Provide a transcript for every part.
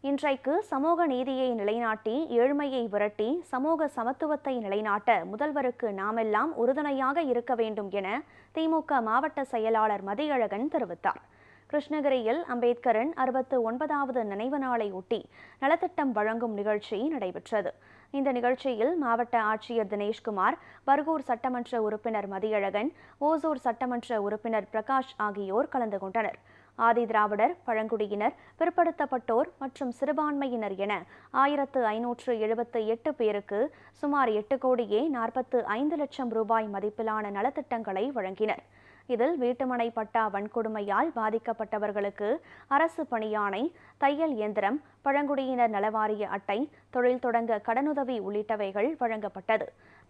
இன்றைக்கு சமூக நீதியை நிலைநாட்டி ஏழ்மையை விரட்டி சமூக சமத்துவத்தை நிலைநாட்ட முதல்வருக்கு நாமெல்லாம் உறுதுணையாக இருக்க வேண்டும் என திமுக மாவட்ட செயலாளர் மதியழகன் தெரிவித்தார். கிருஷ்ணகிரியில் அம்பேத்கரின் 69வது நினைவு நாளை ஒட்டி நலத்திட்டம் வழங்கும் நிகழ்ச்சி நடைபெற்றது. இந்த நிகழ்ச்சியில் மாவட்ட ஆட்சியர் தினேஷ்குமார், பர்கூர் சட்டமன்ற உறுப்பினர் மதியழகன், ஓசூர் சட்டமன்ற உறுப்பினர் பிரகாஷ் ஆகியோர் கலந்து கொண்டனர். ஆதி திராவிடர், பழங்குடியினர், பிற்படுத்தப்பட்டோர் மற்றும் சிறுபான்மையினர் என 1578 பேருக்கு சுமார் 8,45 லட்சம் ரூபாய் மதிப்பிலான நலத்திட்டங்களை வழங்கினர். இதில் வீட்டுமனை பட்டா வன்கொடுமையால் பாதிக்கப்பட்டவர்களுக்கு அரசு பணியாணை, தையல் இயந்திரம், பழங்குடியினர் நலவாரிய அட்டை, தொழில் தொடங்க கடனுதவி உள்ளிட்டவைகள் வழங்கப்பட்டது.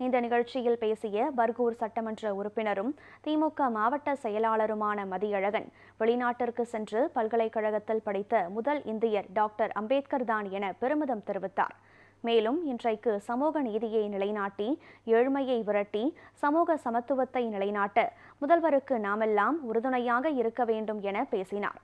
இந்த நிகழ்ச்சியில் பேசிய பர்கூர் சட்டமன்ற உறுப்பினரும் திமுக மாவட்ட செயலாளருமான மதியழகன், வெளிநாட்டிற்கு சென்று பல்கலைக்கழகத்தில் படித்த முதல் இந்தியர் டாக்டர் அம்பேத்கர் தான் என பெருமிதம் தெரிவித்தார். மேலும் இன்றைக்கு சமூக நீதியை நிலைநாட்டி ஏழ்மையை விரட்டி சமூக சமத்துவத்தை நிலைநாட்ட முதல்வருக்கு நாமெல்லாம் உறுதுணையாக இருக்க வேண்டும் என பேசினார்.